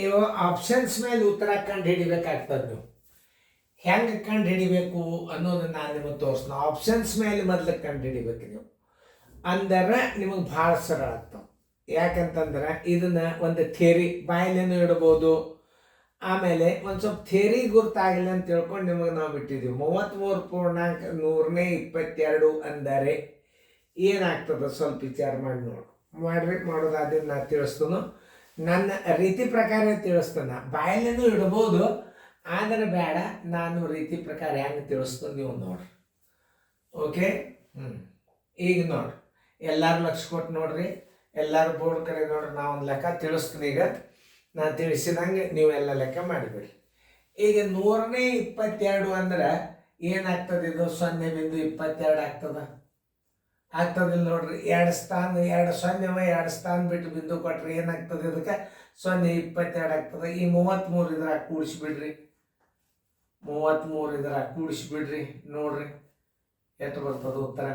ಇವು ಆಪ್ಷನ್ಸ್ ಮೇಲೆ ಉತ್ತರ ಕಂಡು ಹಿಡಿಬೇಕಾಗ್ತದೆ. ನೀವು ಹೆಂಗೆ ಕಂಡು ಹಿಡಿಬೇಕು ಅನ್ನೋದನ್ನ ನಾನು ನಿಮಗೆ ತೋರಿಸ್ತೀನಿ. ಆಪ್ಷನ್ಸ್ ಮೇಲೆ ಮೊದಲು ಕಂಡು ಹಿಡಿಬೇಕು ನೀವು, ಅಂದರೆ ನಿಮಗೆ ಭಾಳ ಸರಳ ಆಗ್ತಾವೆ. ಯಾಕಂತಂದ್ರೆ ಇದನ್ನ ಒಂದು ಥಿಯರಿ ಬಾಯಲ್ಲೇನು ಇಡ್ಬೋದು, ಆಮೇಲೆ ಒಂದು ಸ್ವಲ್ಪ ಥಿಯರಿ ಗುರ್ತಾಗಿಲ್ಲ ಅಂತ ತಿಳ್ಕೊಂಡು ನಿಮಗೆ ನಾವು ಬಿಟ್ಟಿದ್ದೀವಿ. 33.122 ಅಂದರೆ ಏನಾಗ್ತದೆ ಸ್ವಲ್ಪ ವಿಚಾರ ಮಾಡಿ ಮಾಡೋದಾದ್ರೆ ನಾನು ತಿಳಿಸ್ತಾನು. ನನ್ನ ರೀತಿ ಪ್ರಕಾರ ತಿಳಿಸ್ತಾನೆ. ಬಾಯಲ್ಲೇನು ಇಡ್ಬೋದು, ಆದರೆ ಬೇಡ, ನಾನು ರೀತಿ ಪ್ರಕಾರ ಹೆಂಗೆ ತಿಳಿಸ್ತಾನೆ ನೀವು ನೋಡ್ರಿ. ಓಕೆ, ಈಗ ನೋಡ್ರಿ, ಎಲ್ಲರೂ ಲಕ್ಷ ಕೊಟ್ಟು ನೋಡ್ರಿ, ಎಲ್ಲರೂ ಬೋರ್ಡ್ ಕಡೆ ನೋಡ್ರಿ. ನಾ ಒಂದು ಲೆಕ್ಕ ತಿಳಿಸ್ತೀನಿ. ಈಗ ನಾನು ತಿಳಿಸಿದಂಗೆ ನೀವೆಲ್ಲ ಲೆಕ್ಕ ಮಾಡಿಬಿಡ್ರಿ. ಈಗ 122 ಅಂದ್ರೆ ಏನಾಗ್ತದೆ? ಇದು 0.22 ಆಗ್ತದಿಲ್ಲ ನೋಡ್ರಿ. 2 ಸ್ಥಾನ 2 0 2 ಸ್ಥಾನ ಬಿಟ್ಟು ಬಿಂದು ಕೊಟ್ರೆ ಏನಾಗ್ತದೆ? ಇದಕ್ಕೆ 0.22 ಆಗ್ತದೆ. ಈ 33 ಇದ್ರಾಗ ಕೂಡಿಸ್ಬಿಡ್ರಿ. 33 ಇದ್ರಾಗ ಕೂಡಿಸ್ಬಿಡ್ರಿ. ನೋಡ್ರಿ ಎಷ್ಟು ಬರ್ತದೆ ಉತ್ತರ?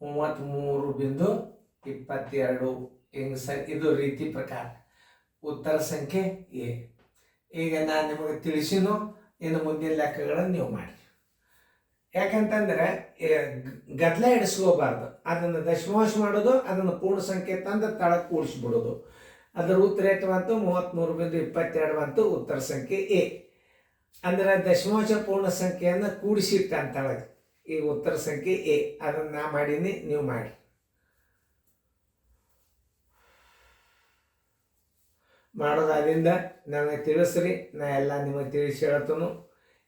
33.22. ಹಿಂಗೆ ಇದು ರೀತಿ ಪ್ರಕಾರ ಉತ್ತರ ಸಂಖ್ಯೆ ಎ. ಈಗ ನಾನು ನಿಮಗೆ ತಿಳಿಸಿನೋ, ಇನ್ನು ಮುಂದಿನ ಲೆಕ್ಕಗಳನ್ನು ನೀವು ಮಾಡಿ. ಯಾಕಂತಂದ್ರೆ ಗದ್ದಲ ಇಡಿಸ್ಕೋಬಾರ್ದು. ಅದನ್ನು ದಶಮಾಂಶ ಮಾಡೋದು, ಅದನ್ನು ಪೂರ್ಣ ಸಂಖ್ಯೆ ತಂದು ತಳಕ್ಕೆ ಕೂಡಿಸ್ಬಿಡೋದು. ಅದರ ಉತ್ತರ ಎಷ್ಟು ಬಂತು? 33.22 ಬಂತು. ಉತ್ತರ ಸಂಖ್ಯೆ ಎ. ಅಂದ್ರೆ ದಶಮಾಂಶ ಪೂರ್ಣ ಸಂಖ್ಯೆಯನ್ನು ಕೂಡಿಸಿಟ್ಟ ಅಂತಳಗೆ ಈಗ ಉತ್ತರ ಸಂಖ್ಯೆ ಎ. ಅದನ್ನು ನಾ ಮಾಡೀನಿ, ನೀವು ಮಾಡಿ. ಮಾಡೋದಾದ್ರಿಂದ ನನಗೆ ತಿಳಿಸ್ರಿ, ನಾ ಎಲ್ಲ ನಿಮಗೆ ತಿಳಿಸಿ ಹೇಳ್ತನು.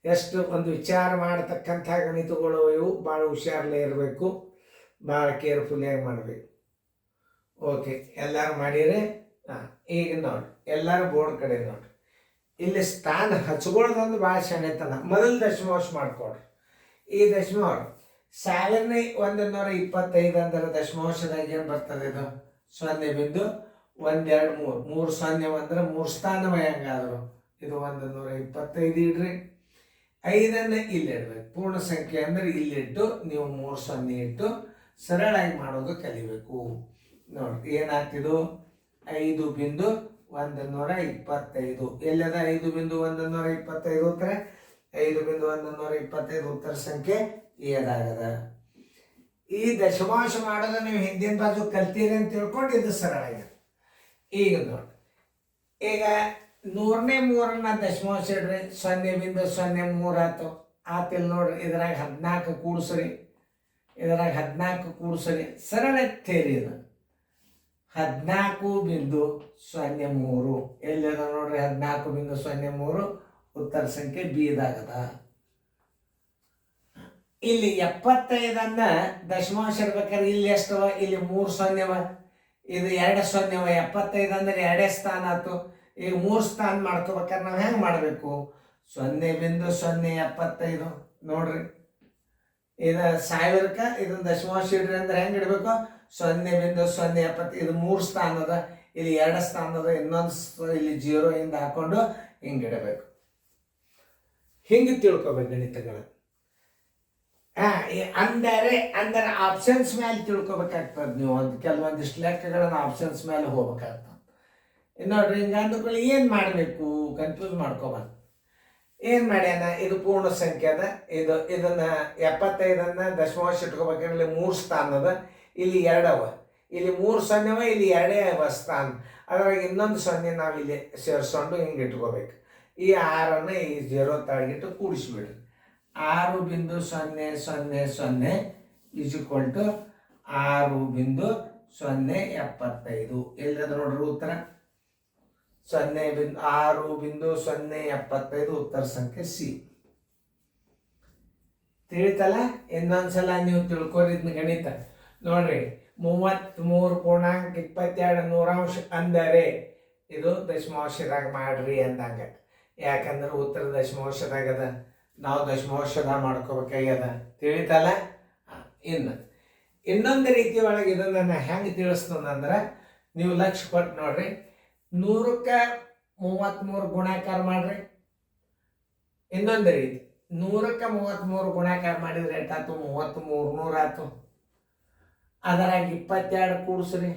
ಎಷ್ಟು ಒಂದು ವಿಚಾರ ಮಾಡತಕ್ಕಂಥ ಗಣಿತಗಳು ಇವು. ಭಾಳ ಹುಷಾರಲ್ಲೇ ಇರಬೇಕು, ಭಾಳ ಕೇರ್ಫುಲ್ಲಾಗಿ ಮಾಡಬೇಕು. ಓಕೆ, ಎಲ್ಲರೂ ಮಾಡಿರಿ. ಈಗ ನೋಡಿ, ಎಲ್ಲರೂ ಬೋರ್ಡ್ ಕಡೆ ನೋಡ್ರಿ. ಇಲ್ಲಿ ಸ್ಥಾನ ಹಚ್ಕೊಳ್ಳೋದೊಂದು ಭಾಳ ಶಾಣೆತನ. ಮೊದಲು ದಶಮಾಂಶ ಮಾಡ್ಕೊಡ್ರಿ. ಈ ದಶಮಾಂಶ 1125 ಅಂದ್ರೆ ದಶಮಾಂಶದಾಗ ಏನು ಬರ್ತದೆ? ಇದು 0.123. 3 0 ಅಂದ್ರೆ 3 ಸ್ಥಾನವ ಹೆಂಗಾದ್ರು ಇದು 125 ಇಡ್ರಿ. 5ಅನ್ನು ಇಲ್ಲಿ ಇಡ್ಬೇಕು. ಪೂರ್ಣ ಸಂಖ್ಯೆ ಅಂದ್ರೆ ಇಲ್ಲಿಟ್ಟು ನೀವು 3 0 ಇಟ್ಟು ಸರಳಾಗಿ ಮಾಡೋದು ಕಲಿಬೇಕು. ನೋಡ್ರಿ ಏನಾಗ್ತಿದ್ದು? 5.125. ಎಲ್ಲದ 5.125 ಉತ್ತರ? 5.125 ಉತ್ತರ ಸಂಖ್ಯೆ ಏದಾಗದ. ಈ ದಶಮಾಂಶ ಮಾಡೋದು ನೀವು ಹಿಂದಿನ ಬಾಜು ಕಲ್ತೀರಿ ಅಂತ ತಿಳ್ಕೊಂಡು ಇದು ಸರಳ ಆಗಿದೆ. ಈಗ ನೋಡಿ, ಈಗ 103 ದಶಮಾಂಶ ಇಡ್ರಿ. 0.03 ಆಯ್ತು. ಆತಿಲ್ ನೋಡ್ರಿ. ಇದ್ರಾಗ 14 ಕೂಡಿಸ್ರಿ. ಇದ್ರಾಗ 14 ಕೂಡಿಸ್ರಿ. ಸರಳ ಥಿಯರಿ ಇದು. 14.03 ಎಲ್ಲದ ನೋಡ್ರಿ? 14.03 ಉತ್ತರ ಸಂಖ್ಯೆ ಬಿ ಇದಾಗದ. ಇಲ್ಲಿ 75 ದಶಮಾಂಶ ಇರ್ಬೇಕಾದ್ರೆ ಇಲ್ಲಿ ಎಷ್ಟವ? ಇಲ್ಲಿ 3 0 ಇದು 2 0. 75 ಅಂದ್ರೆ 2 ಸ್ಥಾನ ಆಯ್ತು. ಈಗ 3 ಸ್ಥಾನ ಮಾಡ್ಕೋಬೇಕಾದ್ರೆ ನಾವು ಹೆಂಗೆ ಮಾಡಬೇಕು? 0.075 ನೋಡ್ರಿ. ಇದು 1000ಕ್ಕೆ ಇದನ್ನ ದಶಮಾಂಶ ಇಡ್ರಿ ಅಂದ್ರೆ ಹೆಂಗೆ ಇಡಬೇಕು? 0.075. ಇದು 3 ಸ್ಥಾನ ಅದ, ಇಲ್ಲಿ 2 ಸ್ಥಾನ ಅದ, ಇನ್ನೊಂದು ಇಲ್ಲಿ 0 ಇಂದ ಹಾಕೊಂಡು ಹಿಂಗೆ ಇಡಬೇಕು. ಹಿಂಗೆ ತಿಳ್ಕೊಬೇಕು ಗಣಿತಗಳ. ಅಂದರೆ ಆಪ್ಷನ್ಸ್ ಮೇಲೆ ತಿಳ್ಕೊಬೇಕಾಗ್ತದೆ. ನೀವು ಕೆಲವೊಂದಿಷ್ಟು ಲೆಕ್ಕಗಳನ್ನ ಆಪ್ಷನ್ಸ್ ಮೇಲೆ ಹೋಗ್ಬೇಕಾಗ್ತದೆ. ನೋಡ್ರಿ, ಹಿಂಗೆ ಅಂದ್ಕೊಳ್ಳಿ ಏನು ಮಾಡಬೇಕು? ಕನ್ಫ್ಯೂಸ್ ಮಾಡ್ಕೋಬಾರ್ದು. ಏನು ಮಾಡ್ಯಾನ? ಇದು ಪೂರ್ಣ ಸಂಖ್ಯೆ ಅದ. ಇದನ್ನ 75 ದಶಮಾಂಶ ಇಟ್ಕೋಬೇಕಾದ್ರೆ ಇಲ್ಲಿ 3 ಸ್ಥಾನ ಅದ, ಇಲ್ಲಿ 2 ಅವ. ಇಲ್ಲಿ 3 0 ಇಲ್ಲಿ 2 ಅವ ಸ್ಥಾನ. ಅದ್ರಾಗ ಇನ್ನೊಂದು 0 ನಾವು ಇಲ್ಲಿ ಸೇರಿಸ್ಕೊಂಡು ಹಿಂಗೆ ಇಟ್ಕೋಬೇಕು. ಈ 6ಅನ್ನು ಈ 0 ತಳಗಿಟ್ಟು ಕೂಡಿಸ್ಬಿಡ್ರಿ. 6.000 ಈಸ್ ಈಕ್ವಲ್ ಟು 6.075. ಎಲ್ಲದ ನೋಡ್ರಿ ಉತ್ತರ? 6.075 ಉತ್ತರ ಸಂಖ್ಯೆ ಸಿ. ತಿಳಿತಲ್ಲ? ಇನ್ನೊಂದ್ಸಲ ನೀವು ತಿಳ್ಕೊರಿದ್ನ ಗಣಿತ ನೋಡ್ರಿ. 33.22 ಅಂದರೆ ಇದು ದಶಮಾಂಶದಾಗ ಮಾಡ್ರಿ ಅಂದಂಗ. ಯಾಕಂದ್ರೆ ಉತ್ತರ ದಶಮಾಂಶದಾಗದ, ನಾವು ದಶಮಾಂಶದಾಗ ಮಾಡ್ಕೋಬೇಕಾಗ್ಯದ. ತಿಳಿತಲ್ಲ? ಇನ್ನೊಂದು ರೀತಿ ಒಳಗೆ ಇದನ್ನು ನಾನು ಹೆಂಗೆ ತಿಳಿಸ್ತಂದ್ರೆ, ನೀವು ಲಕ್ಷ ಕೊಟ್ಟು ನೋಡ್ರಿ. 100ಕ್ಕೆ 33 ಗುಣಾಕಾರ ಮಾಡ್ರಿ. ಇನ್ನೊಂದು ರೀತಿ 100ಕ್ಕೆ 33 ಗುಣಾಕಾರ ಮಾಡಿದ್ರೆ ಎಷ್ಟಾಯ್ತು? 3300 ಆಯ್ತು. ಅದರಾಗ 22 ಕೂಡಿಸ್ರಿ.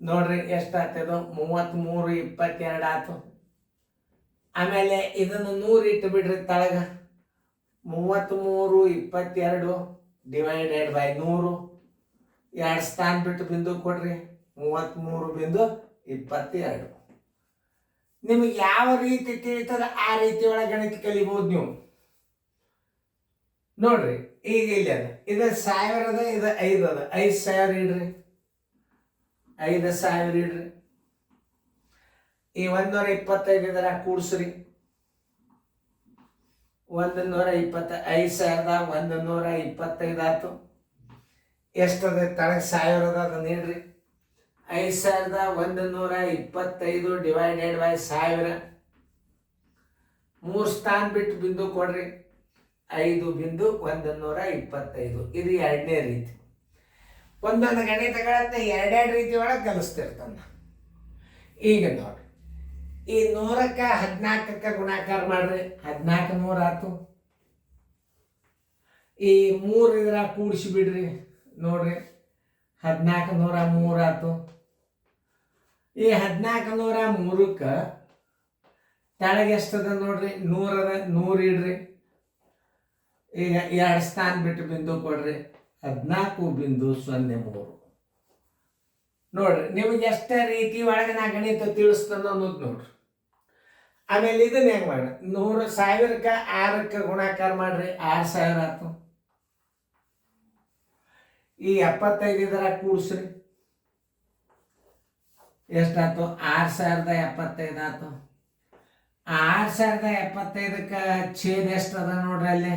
ನೋಡ್ರಿ ಎಷ್ಟಾಗ್ತದೋ 33 22 ಆಯ್ತು. ಆಮೇಲೆ ಇದನ್ನು 100 ಇಟ್ಟು ಬಿಡ್ರಿ ತಳಗ. 33 22 ಡಿವೈಡೆಡ್ ಬೈ 100. 2 ಸ್ಥಾನ ಬಿಟ್ಟು ಬಿಂದು ಕೊಡ್ರಿ. 33.22. ನಿಮಗೆ ಯಾವ ರೀತಿ ತಿಳಿತದ ಆ ರೀತಿ ಒಳಗೆ ಗಣಿತ ಕಲಿಬಹುದು ನೀವು. ನೋಡ್ರಿ ಈಗ ಇಲ್ಲಿ ಅದ, ಇದು 1000 ಅದ, ಇದು 5 ಅದ. 5000 ಇಡ್ರಿ, 5000 ಇಡ್ರಿ. ಈ 125 ಇದರ ಕೂಡ್ಸ್ರಿ. 125 5125 ಆಯ್ತು. ಎಷ್ಟದ ತಳಗ 1000 ಅದ, ಅದನ್ನ ಇಡ್ರಿ. 5125 ಡಿವೈಡೆಡ್ ಬೈ 1000. 3 ಸ್ಥಾನ ಬಿಟ್ಟು ಬಿಂದು ಕೊಡ್ರಿ. 5.125. ಇದು ಎರಡನೇ ರೀತಿ. ಒಂದೊಂದು ಗಣಿತಗಳನ್ನ ಎರಡೆರಡು ರೀತಿ ಒಳಗೆ ಕಲಿಸ್ತಿರ್ತಾನ. ಈಗ ನೋಡ್ರಿ, ಈ 100ಕ್ಕೆ 14ಕ್ಕೆ ಗುಣಾಕಾರ ಮಾಡ್ರಿ. 14 100 ಆಯ್ತು. ಈ 3 ಇದ್ರ ಕೂಡಿಸಿ ಬಿಡ್ರಿ. ನೋಡ್ರಿ 14 103 ಆಯ್ತು. ಈ 14 103ಕ್ಕೆ ತಳಗೆ ಎಷ್ಟದ ನೋಡ್ರಿ, 100 ಅದ. 100 ಇಡ್ರಿ. ಈಗ 2 ಸ್ಥಾನ ಬಿಟ್ಟು ಬಿಂದು ಕೊಡ್ರಿ. 14.03. ನೋಡ್ರಿ ನಿಮಗೆ ಎಷ್ಟ ರೀತಿ ಒಳಗೆ ನಾ ಗಣಿತ ತಿಳಿಸ್ತಾನ ಅನ್ನೋದು ನೋಡ್ರಿ. ಆಮೇಲೆ ಇದನ್ನ ಹೆಂಗ್ ಮಾಡ, 100,000ಕ್ಕೆ 6ಕ್ಕೆ ಗುಣಾಕಾರ ಮಾಡ್ರಿ. 6000 ಆಯ್ತು. ಈ 75 ಇದರ ಕೂಡ್ಸ್ರಿ. ಎಷ್ಟಾಯ್ತು? 6075 ಆಯ್ತು. 6075ಕ್ಕೆ ಛೇದ ಎಷ್ಟದ ನೋಡ್ರಿ. ಅಲ್ಲಿ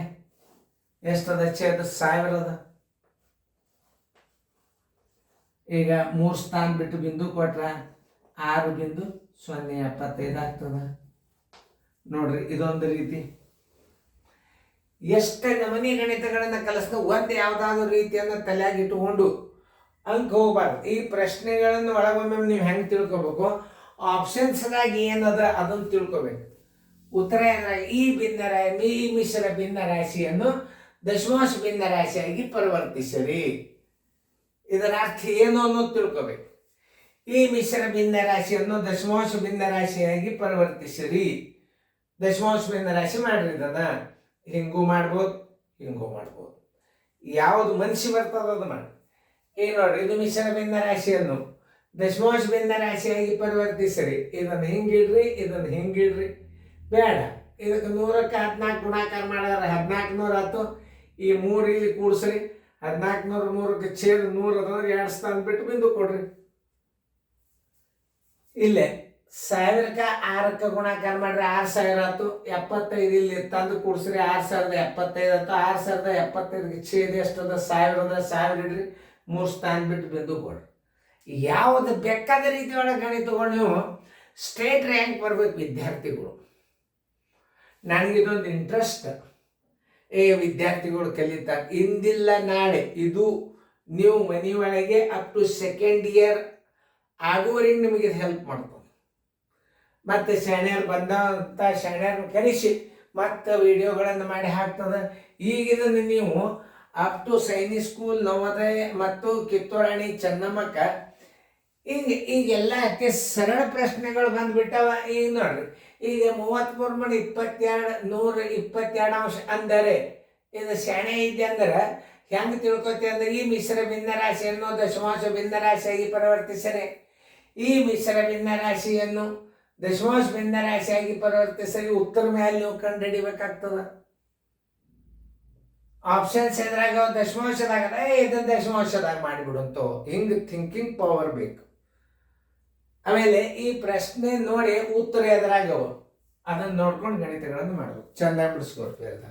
ಎಷ್ಟದ ಛೇದ? 1000 ಅದ. ಈಗ 3 ಸ್ಥಾನ ಬಿಟ್ಟು ಬಿಂದು ಕೊಟ್ರ 6.075 ಆಗ್ತದ. ನೋಡ್ರಿ ಇದೊಂದು ರೀತಿ. ಎಷ್ಟ ನಮನಿ ಗಣಿತಗಳನ್ನ ಕಲಿಸ್ದ ಒಂದ್ ಯಾವ್ದಾದ್ರು ರೀತಿಯನ್ನ ತಲೆಯಾಗಿ ಇಟ್ಟುಕೊಂಡು ಅಂಕ ಹೋಗ್ಬಾರ್ದು. ಈ ಪ್ರಶ್ನೆಗಳನ್ನು ಒಳಗೊಮ್ಮೆ ನೀವು ಹೆಂಗ್ ತಿಳ್ಕೊಬೇಕು, ಆಪ್ಷನ್ಸ್ದಾಗ ಏನದ ಅದನ್ನು ತಿಳ್ಕೊಬೇಕು. ಉತ್ತರ ಈ ಈ ಮಿಶ್ರ ಭಿನ್ನ ರಾಶಿಯನ್ನು ದಶಮಾಂಶ ಭಿನ್ನ ರಾಶಿಯಾಗಿ ಪರಿವರ್ತಿಸಿರಿ. ಇದರ ಅರ್ಥ ಏನು ಅನ್ನೋದು ತಿಳ್ಕೊಬೇಕು. ಈ ಮಿಶ್ರ ಭಿನ್ನ ರಾಶಿಯನ್ನು ದಶಮಾಂಶ ಭಿನ್ನ ರಾಶಿಯಾಗಿ ಪರಿವರ್ತಿಸಿರಿ. ದಶಮಾಂಶ ಭಿನ್ನ ರಾಶಿ ಮಾಡ್ರಿ. ಇದನ್ನ ಹಿಂಗೂ ಮಾಡ್ಬೋದು, ಹಿಂಗೂ ಮಾಡ್ಬೋದು. ಯಾವುದು ಮನಸ್ಸಿ ಬರ್ತದ ಅದು ಮಾಡಿ. ಈಗ ನೋಡ್ರಿ, ಇದು ಮಿಶ್ರ ಭಿನ್ನ ರಾಶಿಯನ್ನು ದಶಮಾಂಶ ಭಿನ್ನ ರಾಶಿಯಾಗಿ ಪರಿವರ್ತಿಸಿರಿ. ಇದನ್ನು ಹಿಂಗಿಡ್ರಿ, ಇದನ್ನು ಹಿಂಗಿಡ್ರಿ. ಬೇಡ, ಇದಕ್ಕೆ 100ಕ್ಕೆ 14 ಗುಣಾಕಾರ ಮಾಡಿದ್ರೆ 1400 ಆಯ್ತು. ಈ 3 ಇಲ್ಲಿ ಕೂಡ್ಸ್ರಿ. 1400 3ಕ್ಕೆ ಛೇದ 100 ಅದಂದ್ರೆ 2 ಸ್ಥಾನ ಬಿಟ್ಟು ಬಿಂದು ಕೊಡ್ರಿ. ಇಲ್ಲೇ 1000ಕ್ಕೆ 6ಕ್ಕೆ ಗುಣಾಕಾರ ಮಾಡ್ರಿ. 6000 ಆಯ್ತು. 75 ಇಲ್ಲಿ ತಂದು ಕೂಡ್ಸ್ರಿ. 6075 ಆಯ್ತು. 6075ಕ್ಕೆ ಛೇದ ಎಷ್ಟದ? 1000 ಅದ. 1000 ಇಡ್ರಿ. 3 ಸ್ಥಾನ ಬಿಟ್ಟು ಬಿಂದು ಕೊಡ್ರಿ. ಯಾವುದು ಬೇಕಾದ ರೀತಿ ಒಳಗೆ ಗಣಿತಗಳು ನೀವು ಸ್ಟೇಟ್ ರ್ಯಾಂಕ್ ಬರ್ಬೇಕು ವಿದ್ಯಾರ್ಥಿಗಳು. ನನಗಿದೊಂದು ಇಂಟ್ರೆಸ್ಟ್. ವಿದ್ಯಾರ್ಥಿಗಳು ಕಲಿತಾರೆ. ಇಂದಿಲ್ಲ ನಾಳೆ ಇದು ನೀವು ಮನೆಯೊಳಗೆ ಅಪ್ ಟು ಸೆಕೆಂಡ್ ಇಯರ್ ಆಗುವವರೆಗೆ ನಿಮಗೆ ಹೆಲ್ಪ್ ಮಾಡ್ತದೆ. ಮತ್ತು ಶಾಣ್ಯರು ಬಂದಂಥ ಶಾಣ್ಯರನ್ನು ಕರೆಸಿ ಮತ್ತು ವಿಡಿಯೋಗಳನ್ನು ಮಾಡಿ ಹಾಕ್ತದೆ. ಈಗಿದನ್ನು ನೀವು up to Sainik school, Navodaya ಮತ್ತು ಕಿತ್ತೂರಾಣಿ ಚೆನ್ನಮ್ಮಕ್ಕ ಈಗೆಲ್ಲ ಅತಿ ಸರಳ ಪ್ರಶ್ನೆಗಳು ಬಂದ್ಬಿಟ್ಟವ. ಈಗ ನೋಡ್ರಿ, ಈಗ 33 22 122 ಅಂಶ ಅಂದರೆ ಇದು ಶಾಣೆ ಐತಿ ಅಂದ್ರೆ ಹೆಂಗೆ ತಿಳ್ಕೊತಿ ಅಂದ್ರೆ, ಈ ಮಿಶ್ರ ಭಿನ್ನ ರಾಶಿಯನ್ನು ದಶಮಾಂಶ ಭಿನ್ನ ರಾಶಿಯಾಗಿ ಪರಿವರ್ತಿಸರೆ. ಈ ಮಿಶ್ರ ಭಿನ್ನ ರಾಶಿಯನ್ನು ದಶಮಾಂಶ ಭಿನ್ನ ರಾಶಿಯಾಗಿ ಪರಿವರ್ತಿಸರಿ. ಉತ್ತರ ಮೇಲೆ ನೀವು ಕಂಡು ಹಿಡಿಬೇಕಾಗ್ತದ. ಆಪ್ಷನ್ಸ್ ಎದ್ರಾಗ ದಶಮಾಂಶದಾಗ ಇದನ್ನ ದಶಮಾಂಶದಾಗ ಮಾಡಿಬಿಡುವಂತೋ ಹಿಂಗೆ ಥಿಂಕಿಂಗ್ ಪವರ್ ಬೇಕು. ಆಮೇಲೆ ಈ ಪ್ರಶ್ನೆ ನೋಡಿ ಉತ್ತರ ಎದುರಾಗವು ಅದನ್ನು ನೋಡ್ಕೊಂಡು ಗಣಿತಗಳನ್ನು ಮಾಡಬೇಕು. ಚೆನ್ನಾಗಿ ಬಿಡಿಸ್ಕೊಡ್ತೀವಿ.